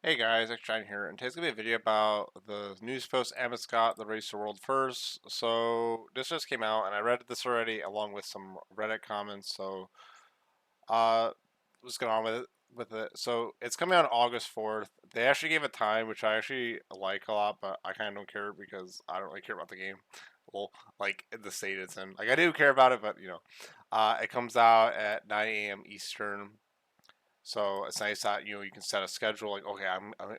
Hey guys, XJ9's here, and today's gonna be a video about the news post Amascut, the race to world first. So this just came out, and I read this already, along with some Reddit comments. So what's going on with it? So it's coming out August 4th. They actually gave a time, which I actually like a lot, but I kind of don't care because I don't really care about the game. Well, like in the state it's in, like I do care about it, but it comes out at 9 a.m. Eastern. So it's nice that you can set a schedule like, okay,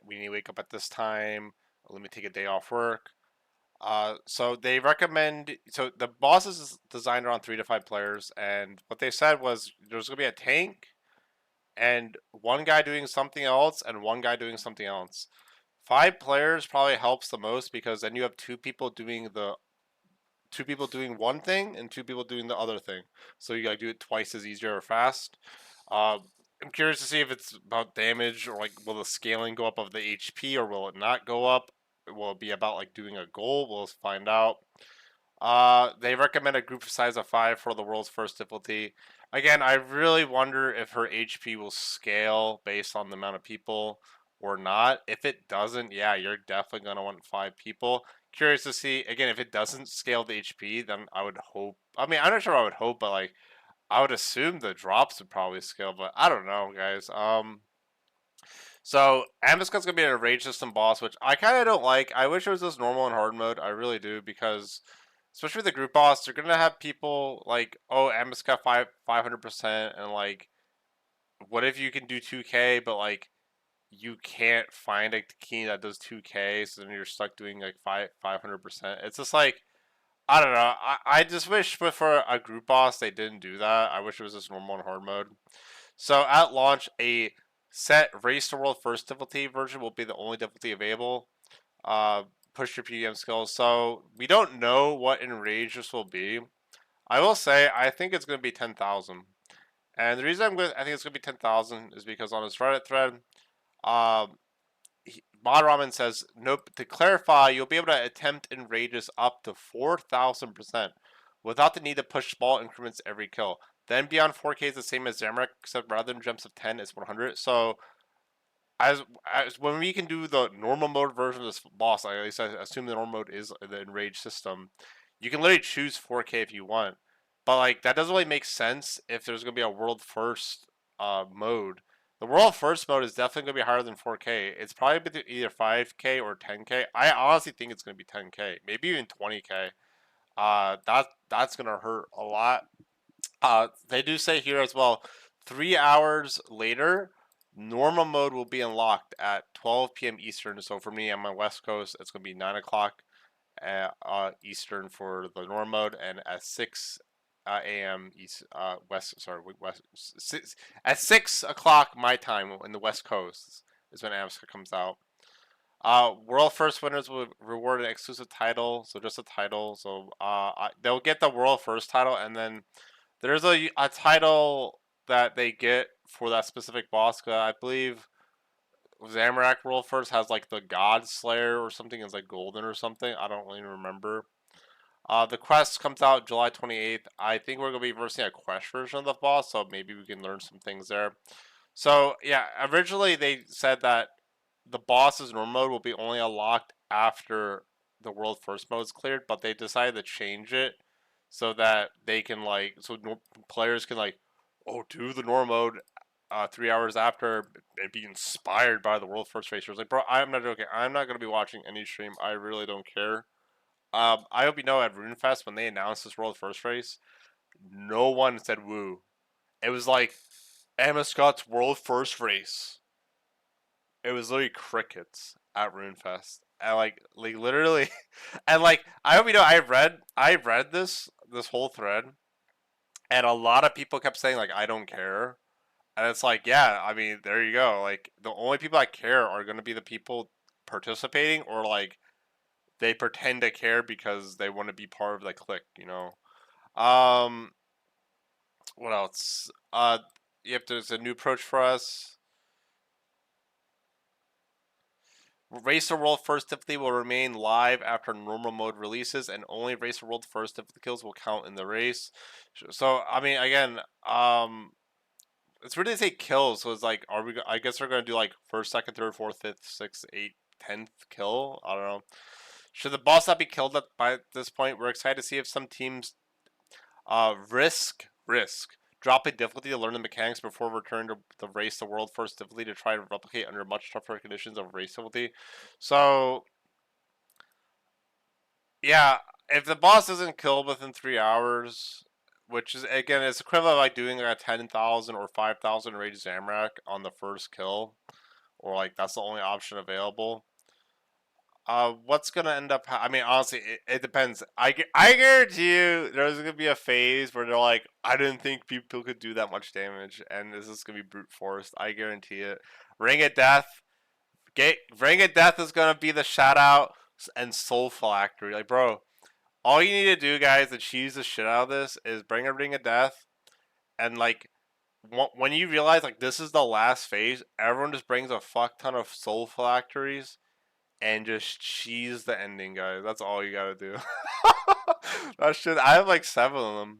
we need to wake up at this time. Let me take a day off work. So they recommend. So the boss is designed around 3 to 5 players, and what they said was there's gonna be a tank and one guy doing something else and one guy doing something else. 5 players probably helps the most because then you have two people doing one thing and 2 people doing the other thing. So you gotta do it twice as easier or fast. Uh, I'm curious to see if it's about damage or like will the scaling go up of the HP or will it not go up? Will it be about like doing a goal? We'll find out. They recommend a group size of 5 for the world's first difficulty. Again, I really wonder if her HP will scale based on the amount of people or not. If it doesn't, yeah, you're definitely gonna want 5 people. Curious to see again if it doesn't scale the HP, then I would hope. I mean, I'm not sure I would hope, but like I would assume the drops would probably scale, but I don't know, guys. So Ambuscut's gonna be a rage system boss, which I kind of don't like. I wish it was just normal and hard mode. I really do because, especially with the group boss, they're gonna have people like, oh, Ambuscut 500%, and like, what if you can do 2K, but like you can't find a key that does 2K, so then you're stuck doing like 500%. It's just like I don't know. I just wish for a group boss they didn't do that. I wish it was just normal and hard mode. So at launch, a set race to world first difficulty version will be the only difficulty available. Uh, push your PDM skills. So we don't know what enrage this will be. I will say I think it's going to be 10,000. And the reason I think it's going to be 10,000 is because on his Reddit thread, um, Mod Ramen says, nope, to clarify, you'll be able to attempt enrages up to 4,000% without the need to push small increments every kill. Then beyond 4K is the same as Zamorak, except rather than jumps of 10, it's 100. So as when we can do the normal mode version of this boss, at least I assume the normal mode is the enrage system. You can literally choose 4K if you want, but like that doesn't really make sense if there's gonna be a world first mode. The world first mode is definitely gonna be higher than 4K. It's probably either 5K or 10K. I honestly think it's gonna be 10K, maybe even 20K. That's gonna hurt a lot. They do say here as well, 3 hours later, normal mode will be unlocked at 12 p.m. Eastern. So for me on my West Coast, it's gonna be 9 o'clock Eastern for the normal mode, and at 6 a.m. East West. Sorry, West. At 6 o'clock my time in the West Coast is when Amascut comes out. World first winners will reward an exclusive title, so just a title. So they'll get the world first title, and then there's a title that they get for that specific boss. I believe Zamorak World First has like the God Slayer or something. It's like golden or something. I don't really remember. The quest comes out July 28th. I think we're gonna be versing a quest version of the boss, so maybe we can learn some things there. So yeah, originally they said that the boss's normal mode will be only unlocked after the world first mode is cleared, but they decided to change it so that they can like players can like do the normal mode 3 hours after and be inspired by the world first racers. Like, bro, I'm not joking. I'm not gonna be watching any stream. I really don't care. I hope you know at RuneFest when they announced this world first race, no one said woo. It was like Amascut's world first race. It was literally crickets at RuneFest. And like literally, and like I hope you know I read this whole thread, and a lot of people kept saying like I don't care, and it's like yeah, I mean there you go. Like the only people that care are gonna be the people participating, or like they pretend to care because they want to be part of the clique. Um, what else? Yep, there's a new approach for us. Racer World First difficulty will remain live after normal mode releases, and only Racer World First difficulty kills will count in the race. So, I mean, again, it's weird they say kills. So it's like, are we? I guess we're gonna do like first, second, third, fourth, fifth, sixth, eighth, 10th kill. I don't know. Should the boss not be killed by this point? We're excited to see if some teams risk dropping difficulty to learn the mechanics before returning to the race the world first difficulty to try and replicate under much tougher conditions of race difficulty. So yeah, if the boss isn't killed within 3 hours, which is again it's equivalent of like doing like a 10,000 or 5,000 rage Zamrak on the first kill, or like that's the only option available. What's gonna end up? I mean, honestly, it depends. I guarantee you, there's gonna be a phase where they're like, I didn't think people could do that much damage, and this is gonna be brute force. I guarantee it. Ring of Death, Ring of Death is gonna be the shout out and Soul Phylactery. Like, bro, all you need to do, guys, to cheese the shit out of this is bring a Ring of Death, and like, when you realize like this is the last phase, everyone just brings a fuck ton of Soul Phylacteries and just cheese the ending, guys. That's all you gotta do. That shit. I have like 7 of them.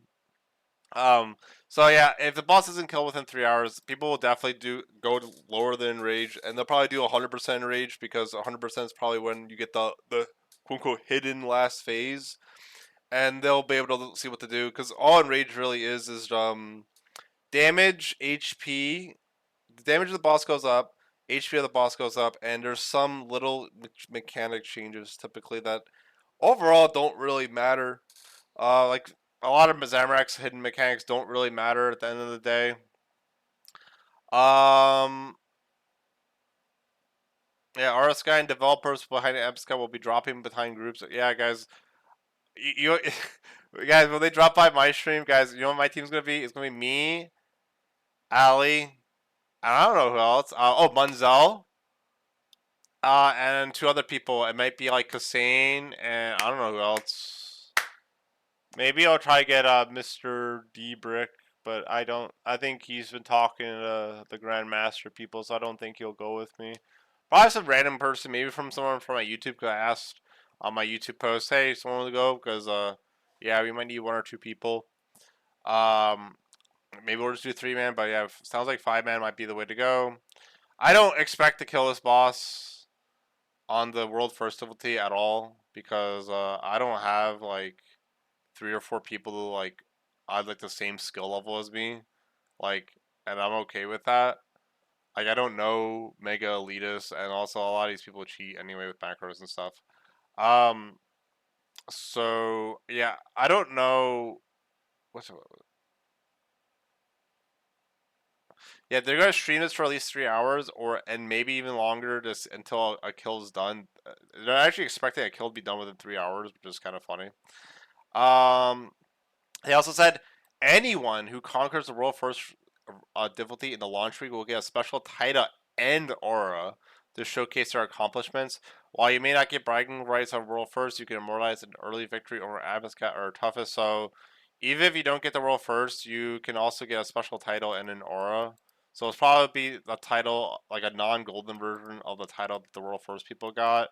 Um. So yeah, if the boss isn't killed within 3 hours, people will definitely go to lower than rage, and they'll probably do 100% rage because 100% is probably when you get the quote unquote hidden last phase, and they'll be able to see what to do because all enrage really is damage, HP. The damage of the boss goes up, HP of the boss goes up, and there's some little mechanic changes typically that overall don't really matter. Like a lot of Zamrak's hidden mechanics don't really matter at the end of the day. Um, yeah, RSky and developers behind Amascut will be dropping behind groups. Yeah, guys, guys, when they drop by my stream, guys, you know what my team's gonna be? It's gonna be me, Ali, I don't know who else. Oh, Munzel. And 2 other people. It might be like Kassane and I don't know who else. Maybe I'll try to get Mr. D Brick, but I don't. I think he's been talking to the Grandmaster people, so I don't think he'll go with me. Probably some random person, maybe from someone from my YouTube. Cause I asked on my YouTube post, hey, someone to go, because yeah, we might need 1 or 2 people. Um, maybe we'll just do 3 man, but yeah, sounds like 5 man might be the way to go. I don't expect to kill this boss on the world first difficulty at all because I don't have like 3 or 4 people who like I like the same skill level as me, like, and I'm okay with that. Like I don't know Mega Elitists, and also a lot of these people cheat anyway with macros and stuff. Um, so yeah, I don't know what's yeah, they're gonna stream this for at least 3 hours, or and maybe even longer, just until a kill is done. They're actually expecting a kill to be done within 3 hours, which is kind of funny. Um, they also said anyone who conquers the world first difficulty in the launch week will get a special title and aura to showcase their accomplishments. While you may not get bragging rights on world first, you can immortalize an early victory over Amascut or toughest. So even if you don't get the world first, you can also get a special title and an aura. So it's probably the title, like a non-golden version of the title that the world first people got,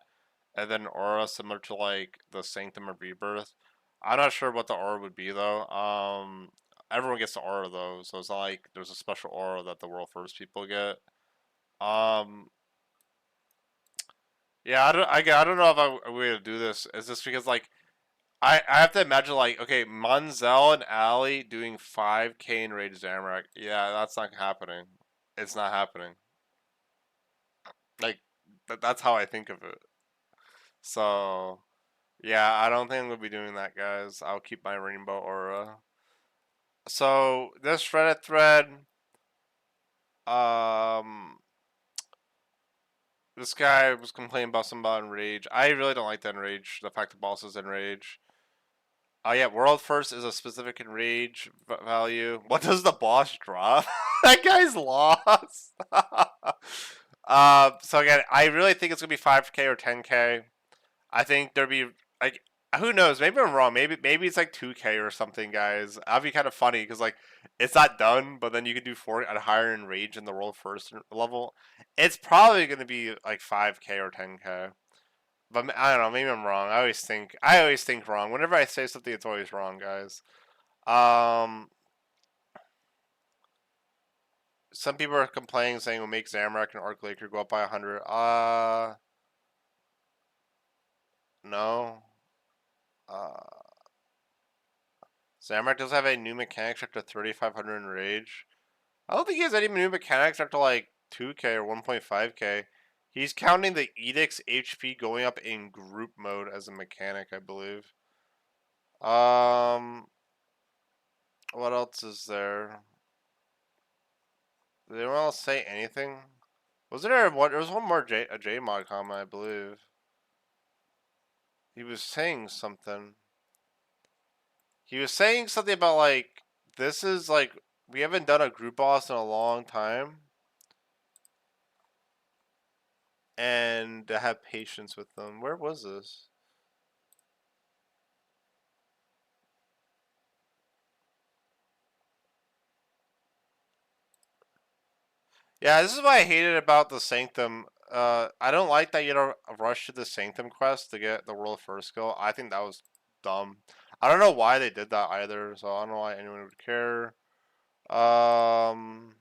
and then aura similar to like the Sanctum of Rebirth. I'm not sure what the aura would be though. Everyone gets the aura though, so it's not like there's a special aura that the world first people get. Um, yeah, I don't know if I'm going to do this. Is this because like I have to imagine like okay, Munzel and Ali doing 5K in Raid Zamrak. Yeah, that's not happening. It's not happening. Like that's how I think of it. So yeah, I don't think I'm gonna be doing that, guys. I'll keep my rainbow aura. So this Reddit thread, um, this guy was complaining about something about enrage. I really don't like the enrage. The fact the boss is enrage. Oh yeah, world first is a specific enrage value. What does the boss drop? That guy's lost. So again, I really think it's gonna be 5K or 10K. I think there'd be like who knows? Maybe I'm wrong. Maybe it's like 2K or something, guys. That'd be kind of funny because like it's not done, but then you could do 4 at higher in rage in the world first level. It's probably gonna be like 5K or 10K. But I don't know. Maybe I'm wrong. I always think wrong. Whenever I say something, it's always wrong, guys. Um, some people are complaining, saying it will make Zamorak and Arc Laker go up by 100. No. Uh, Zamorak does have a new mechanics after 3,500 in Rage. I don't think he has any new mechanics after like 2K or 1.5K. He's counting the Edict's HP going up in group mode as a mechanic, I believe. What else is there? Did anyone else say anything? Was there one? There was one more a J mod comment, I believe. He was saying something. He was saying something about like this is like we haven't done a group boss in a long time, and to have patience with them. Where was this? Yeah, this is what I hated about the Sanctum. I don't like that you don't rush to the Sanctum quest to get the world first skill. I think that was dumb. I don't know why they did that either, so I don't know why anyone would care. Um,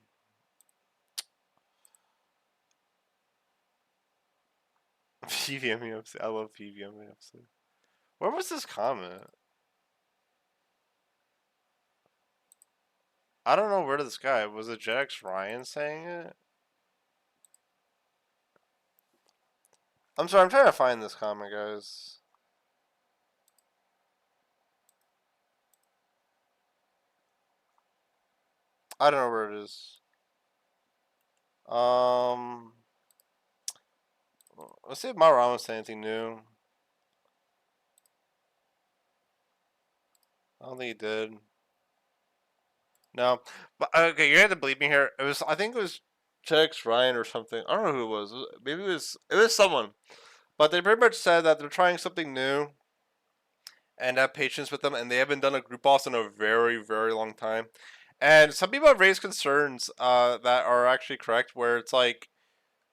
PVM UFC. I love PVM UFC. Where was this comment? I don't know where this guy was. It Jax Ryan saying it? I'm sorry. I'm trying to find this comment, guys. I don't know where it is. Um, let's see if my Ron was saying anything new. I don't think he did. No, but okay, you had to believe me here. It was, I think it was Jax Ryan or something. I don't know who it was. Maybe it was someone. But they pretty much said that they're trying something new and have patience with them, and they haven't done a group boss in a very, very long time. And some people have raised concerns that are actually correct, where it's like,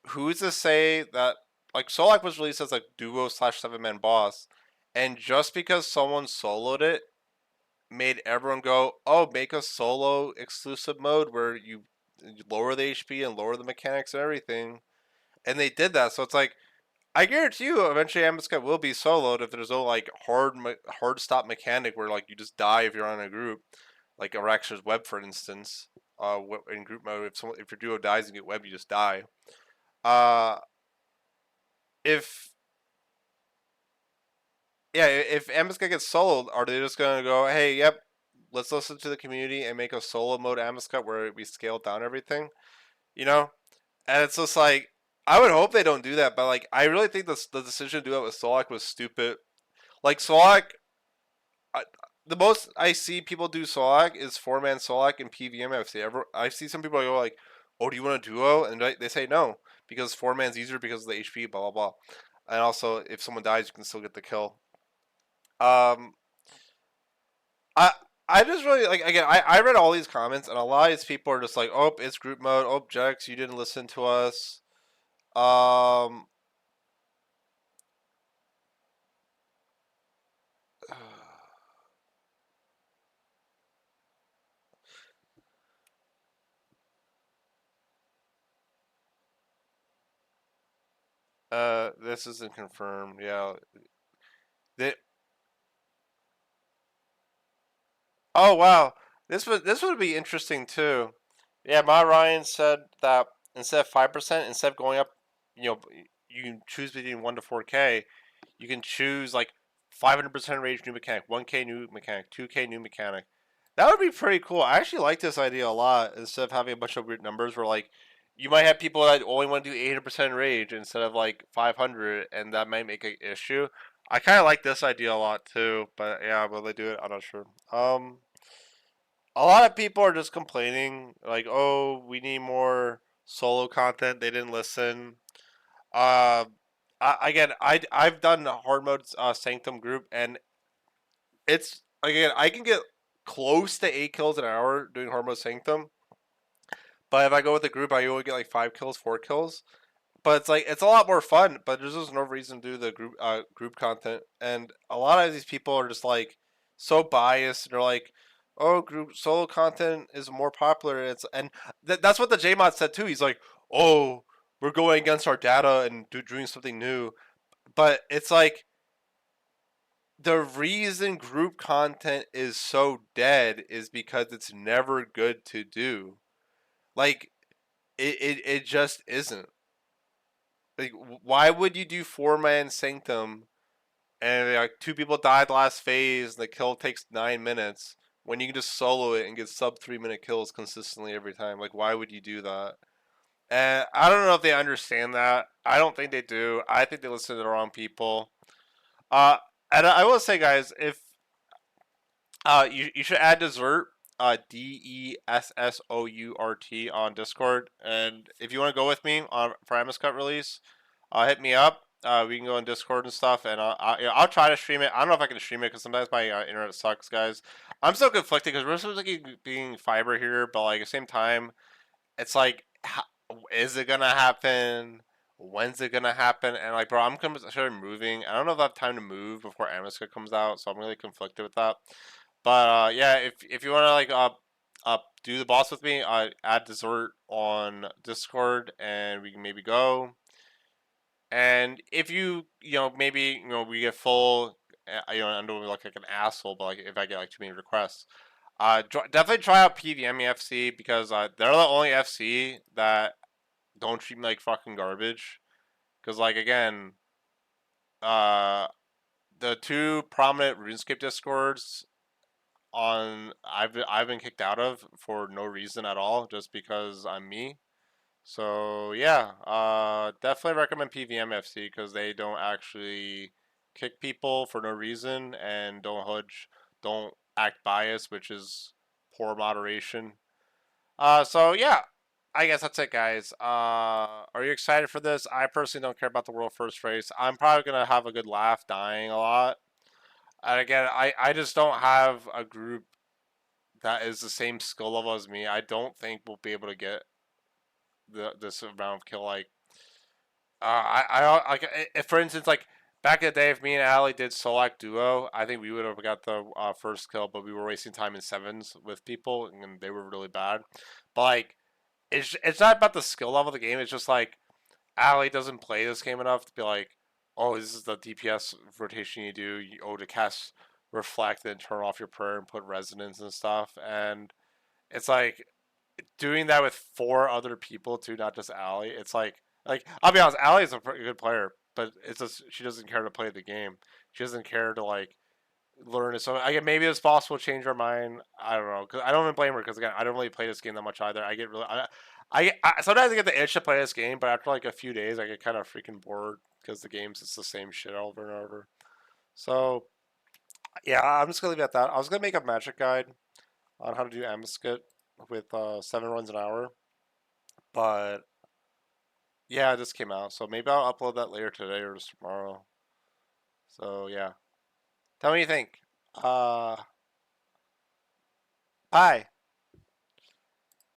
who's to say that like Solak was released as a duo slash 7-man boss, and just because someone soloed it made everyone go, oh, make a solo exclusive mode where you lower the HP and lower the mechanics and everything, and they did that. So it's like, I guarantee you, eventually Amascut will be soloed if there's no like hard stop mechanic where like you just die if you're on a group, like Araxa's web, for instance. In group mode, if your duo dies and get web, you just die. Uh, if yeah, if Amascut gets soloed, are they just gonna go, hey, yep, let's listen to the community and make a solo mode Amascut where we scale down everything, you know? And it's just like, I would hope they don't do that, but like I really think the decision to do that with Solak was stupid. Like Solak, I, the most I see people do Solak is 4-man Solak in PVM. I see some people go like, "Oh, do you want a duo?" And they say no because 4-man's easier because of the HP. Blah blah blah. And also, if someone dies, you can still get the kill. Um, I I just really like, again. I read all these comments, and a lot of these people are just like, "Oh, it's group mode. Oh, Jex, you didn't listen to us." Um. This isn't confirmed. Yeah. They, oh wow, this would be interesting too. Yeah, Ma Ryan said that instead of 5%, instead of going up, you know, you can choose between 1 to 4K. You can choose like 500% rage new mechanic, 1K new mechanic, 2K new mechanic. That would be pretty cool. I actually like this idea a lot. Instead of having a bunch of weird numbers, where like you might have people that only want to do 800% rage instead of like 500, and that might make an issue. I kind of like this idea a lot too, but yeah, will they do it? I'm not sure. A lot of people are just complaining, like, "Oh, we need more solo content." They didn't listen. Uh, again, I've done hard mode Sanctum group, and it's again I can get close to 8 kills an hour doing hard mode Sanctum, but if I go with a group, I only get like 5 kills, 4 kills. But it's like it's a lot more fun. But there's just no reason to do the group content, and a lot of these people are just like so biased. They're like, oh, group solo content is more popular. That's what the JMod said too. He's like, oh, we're going against our data and doing something new. But it's like the reason group content is so dead is because it's never good to do. Like it just isn't. Like why would you do 4-man Sanctum and like two people died last phase and the kill takes 9 minutes when you can just solo it and get sub 3 minute kills consistently every time? Like why would you do that? And I don't know if they understand that. I don't think they do. I think they listen to the wrong people. Uh, and I will say, guys, if you should add dessert, DESSOURT on Discord, and if you want to go with me on for Amascut release, hit me up. We can go on Discord and stuff, and I'll try to stream it. I don't know if I can stream it because sometimes my internet sucks, guys. I'm so conflicted because we're supposed to be being fiber here, but like at the same time, it's like, is it gonna happen? When's it gonna happen? And like, bro, I'm considering moving. I don't know if I have time to move before Amascut comes out, so I'm really conflicted with that. But yeah, if you wanna like do the boss with me, add dessert on Discord, and we can maybe go. And if maybe we get full, I don't look like an asshole, but like if I get like too many requests, definitely try out PVM FC because they're the only FC that don't treat me like fucking garbage. Because like again, uh, the two prominent RuneScape discords I've been kicked out of for no reason at all, just because I'm me. So yeah, definitely recommend PVM FC because they don't actually kick people for no reason and don't act biased, which is poor moderation. So yeah, I guess that's it, guys. Are you excited for this? I personally don't care about the world first race. I'm probably gonna have a good laugh, dying a lot. And again, I just don't have a group that is the same skill level as me. I don't think we'll be able to get this amount of kill. Like, I like if for instance, like back in the day, if me and Ali did Solak duo, I think we would have got the first kill, but we were wasting time in sevens with people, and they were really bad. But like, it's not about the skill level of the game. It's just like Ali doesn't play this game enough to be like, oh, this is the DPS rotation you do. To cast reflect and turn off your prayer and put resonance and stuff, and it's like doing that with four other people too, not just Allie. It's like I'll be honest, Allie is a pretty good player, but it's just she doesn't care to play the game. She doesn't care to like learn it. So maybe it's possible to change her mind. I don't know because I don't even blame her because again I don't really play this game that much either. I get really I sometimes I get the itch to play this game, but after like a few days I get kind of freaking bored because the game's it's the same shit over and over. So yeah, I'm just gonna leave it at that. I was gonna make a magic guide on how to do Amascut with 7 runs an hour, but yeah, this came out, so maybe I'll upload that later today or just tomorrow. So yeah, tell me what you think. Uh, bye.